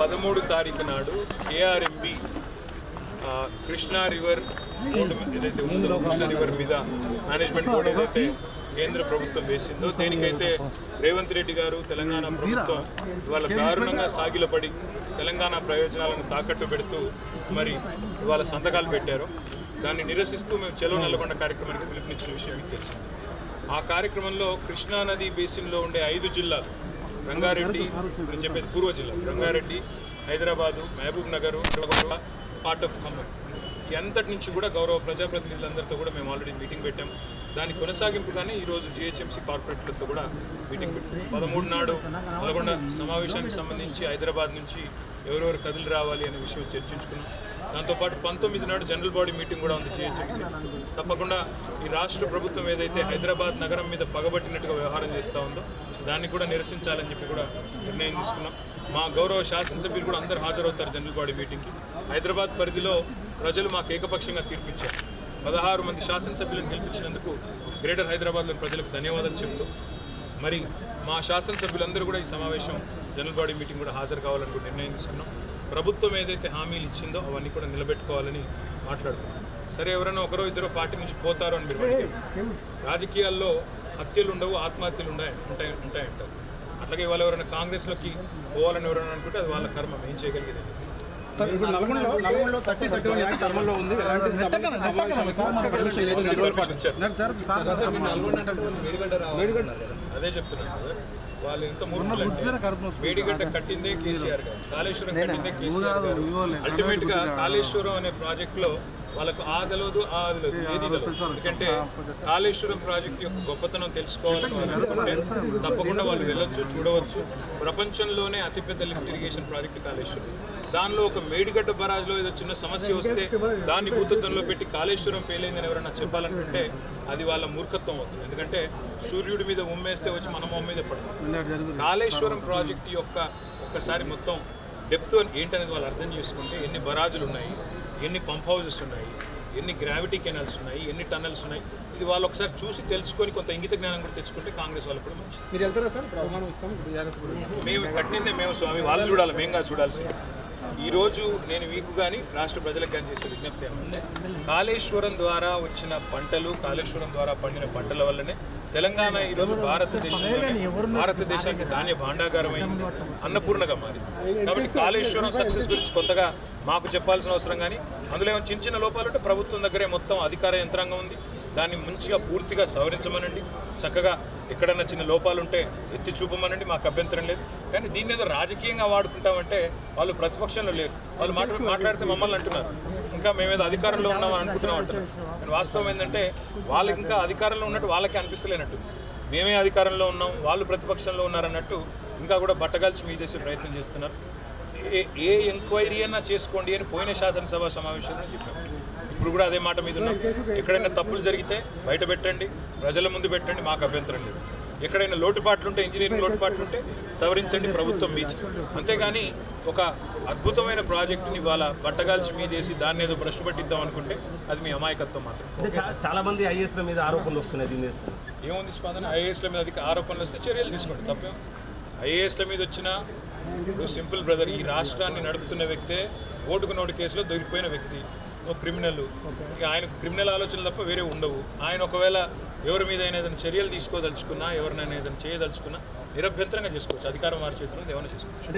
13 తారీఖు నాడు KRMB Krishna river board ఏదైతే ఉందో కృష్ణా రివర్ మీద మేనేజ్మెంట్ బోర్డు ఏదైతే కేంద్ర ప్రభుత్వం వేసిందో దేనికైతే రేవంత్ రెడ్డి గారు తెలంగాణ ప్రభుత్వం ఇవాళ దారుణంగా సాగిలపడి తెలంగాణ ప్రయోజనాలను తాకట్టు పెడుతూ మరి ఇవాళ సంతకాలు పెట్టారు. దాన్ని నిరసిస్తూ మేము చలో నల్లగొండ కార్యక్రమానికి పిలుపునిచ్చిన విషయం మీకు తెలిసింది. ఆ కార్యక్రమంలో కృష్ణా నది బేసిన్లో ఉండే 5 జిల్లాలు రంగారెడ్డి నేను చెప్పేది పూర్వ జిల్లా రంగారెడ్డి, హైదరాబాదు, మహబూబ్ నగర్, పార్ట్ ఆఫ్ ఖమ్మం అంతటి నుంచి కూడా గౌరవ ప్రజాప్రతినిధులందరితో కూడా మేము ఆల్రెడీ మీటింగ్ పెట్టాం. దాని కొనసాగింపుగానే ఈరోజు GHMC కార్పొరేట్లతో కూడా మీటింగ్ పెట్టాం. 13 నాడు నల్గొండ సమావేశానికి సంబంధించి హైదరాబాద్ నుంచి ఎవరెవరు కదిలి రావాలి అనే విషయం చర్చించుకున్నాం. దాంతోపాటు 19 నాడు జనరల్ బాడీ మీటింగ్ కూడా ఉంది GHMC. తప్పకుండా ఈ రాష్ట్ర ప్రభుత్వం ఏదైతే హైదరాబాద్ నగరం మీద పగబట్టినట్టుగా వ్యవహారం చేస్తూ ఉందో దాన్ని కూడా నిరసించాలని చెప్పి కూడా నిర్ణయం తీసుకున్నాం. మా గౌరవ శాసనసభ్యులు కూడా అందరూ హాజరవుతారు జనరల్ బాడీ మీటింగ్కి. హైదరాబాద్ పరిధిలో ప్రజలు మాకు ఏకపక్షంగా తీర్పిచ్చారు. 16 మంది శాసనసభ్యులను గెలిపించినందుకు గ్రేటర్ హైదరాబాద్లోని ప్రజలకు ధన్యవాదాలు చెబుతూ మరి మా శాసనసభ్యులందరూ కూడా ఈ సమావేశం జనరల్ బాడీ మీటింగ్ కూడా హాజరు కావాలని కూడా నిర్ణయం తీసుకున్నాం. ప్రభుత్వం ఏదైతే హామీలు ఇచ్చిందో అవన్నీ కూడా నిలబెట్టుకోవాలని మాట్లాడుకున్నాం. సరే, ఎవరైనా ఒకరో ఇద్దరు పార్టీ నుంచి పోతారో అని మీరు అడిగారు. రాజకీయాల్లో హత్యలు ఉండవు, ఆత్మహత్యలు ఉంటాయంటారు. అట్లాగే వాళ్ళు ఎవరైనా కాంగ్రెస్లోకి పోవాలని ఎవరైనా అనుకుంటే అది వాళ్ళ కర్మ, ఏం చేయగలిగేది. అదే చెప్తున్నాను కదా, వాళ్ళు ఎంత మూర్ఖులంటే మేడిగడ్డ కట్టిందే కేసీఆర్ గారు, కాళేశ్వరం కట్టిందే కేసీఆర్ గారు. అల్టిమేట్ గా కాళేశ్వరం అనే ప్రాజెక్ట్ లో వాళ్ళకు ఆగలదు ఏది తెలియదు. ఎందుకంటే కాళేశ్వరం ప్రాజెక్ట్ యొక్క గొప్పతనం తెలుసుకోవాలని వాళ్ళు అనుకుంటే తప్పకుండా వాళ్ళు వెళ్ళొచ్చు, చూడవచ్చు. ప్రపంచంలోనే అతిపెద్ద లిఫ్ట్ ఇరిగేషన్ ప్రాజెక్ట్ కాళేశ్వరం. దానిలో ఒక మేడిగడ్డ బరాజ్లో ఏదో చిన్న సమస్య వస్తే దాన్ని భూతత్వంలో పెట్టి కాళేశ్వరం ఫెయిల్ అయిందని ఎవరైనా చెప్పాలనుకుంటే అది వాళ్ళ మూర్ఖత్వం అవుతుంది. ఎందుకంటే సూర్యుడి మీద ఉమ్మేస్తే వచ్చి మనం ఉమ్మేదే పడుతుంది. కాళేశ్వరం ప్రాజెక్ట్ యొక్క ఒక్కసారి మొత్తం డెప్త్ ఏంటనేది వాళ్ళు అర్థం చేసుకుంటే ఎన్ని బరాజులు ఉన్నాయి, ఎన్ని పంప్ హౌజెస్ ఉన్నాయి, ఎన్ని గ్రావిటీ కెనాల్స్ ఉన్నాయి, ఎన్ని టన్నల్స్ ఉన్నాయి, ఇది వాళ్ళు ఒకసారి చూసి తెలుసుకొని కొంత ఇంగిత జ్ఞానం కూడా తెచ్చుకుంటే కాంగ్రెస్ వాళ్ళు కూడా మంచిది. మీరు వెళ్తారా సార్? మేము కట్టిందే మేము స్వామి, వాళ్ళు చూడాలి, మేంగా చూడాల్సింది. ఈరోజు నేను మీకు కానీ రాష్ట్ర ప్రజలకు కానీ చేసే విజ్ఞప్తి ఏమంటే కాళేశ్వరం ద్వారా వచ్చిన పంటలు, కాళేశ్వరం ద్వారా పండిన పంటల వల్లనే తెలంగాణ ఈరోజు భారతదేశానికి ధాన్య భాండాగారం అయింది, అన్నపూర్ణగా మారింది. కాబట్టి కాళేశ్వరం సక్సెస్ గురించి కొత్తగా మాకు చెప్పాల్సిన అవసరం కానీ అందులో ఏమైనా చిన్న చిన్న లోపాలు ఉంటే ప్రభుత్వం దగ్గరే మొత్తం అధికార యంత్రాంగం ఉంది. దాన్ని మంచిగా పూర్తిగా సవరించమనండి. చక్కగా ఎక్కడన్నా చిన్న లోపాలు ఉంటే ఎత్తి చూపమనండి, మాకు అభ్యంతరం లేదు. కానీ దీన్ని ఏదో రాజకీయంగా వాడుకుంటామంటే వాళ్ళు ప్రతిపక్షంలో లేరు. వాళ్ళు మాట్లాడితే మమ్మల్ని అంటున్నారు ఇంకా మేమేదో అధికారంలో ఉన్నామని అనుకుంటున్నాం అంటున్నారు. కానీ వాస్తవం ఏంటంటే వాళ్ళకి ఇంకా అధికారంలో ఉన్నట్టు వాళ్ళకే అనిపిస్తలేనట్టు. మేమే అధికారంలో ఉన్నాం, వాళ్ళు ప్రతిపక్షంలో ఉన్నారన్నట్టు ఇంకా కూడా బట్టగాల్చి మీ చేసే ప్రయత్నం చేస్తున్నారు. ఏ ఎంక్వైరీ అన్నా చేసుకోండి అని పోయిన శాసనసభ సమావేశంలో చెప్పాము. ఇప్పుడు కూడా అదే మాట మీద ఉన్నాం. ఎక్కడైనా తప్పులు జరిగితే బయట పెట్టండి, ప్రజల ముందు పెట్టండి, మాకు అభ్యంతరం లేదు. ఎక్కడైనా లోటుపాట్లుంటే, ఇంజనీరింగ్ లోటుపాట్లుంటే సవరించండి, ప్రభుత్వం మీచి. అంతేగాని ఒక అద్భుతమైన ప్రాజెక్టుని ఇవాళ బట్టగాల్చి మీదేసి దాన్ని ఏదో బ్రష్ పట్టిద్దాం అనుకుంటే అది మీ అమాయకత్వం మాత్రం. చాలా మంది ఐఏఎస్ల మీద ఆరోపణలు వస్తున్నాయి. దీని ఏముంది స్పందన? ఐఏఎస్ల మీద ఆరోపణలు వస్తే చర్యలు తీసుకోండి, తప్పేం. ఐఏఎస్ల మీద వచ్చిన ఇప్పుడు సింపుల్ బ్రదర్, ఈ రాష్ట్రాన్ని నడుపుతున్న వ్యక్తే ఓటుకు నోటు కేసులో దొరికిపోయిన వ్యక్తి, ఒక క్రిమినల్. ఇక ఆయనకు క్రిమినల్ ఆలోచనలు తప్ప వేరే ఉండవు. ఆయన ఒకవేళ ఎవరి మీద అయినా ఏదైనా చర్యలు తీసుకోదలుచుకున్నా, ఎవరినైనా ఏదైనా చేయదలుచుకున్నా నిరభ్యంతరంగా చేసుకోవచ్చు. అధికారం వారి చేతిలో ఏమైనా చేసుకోవచ్చు.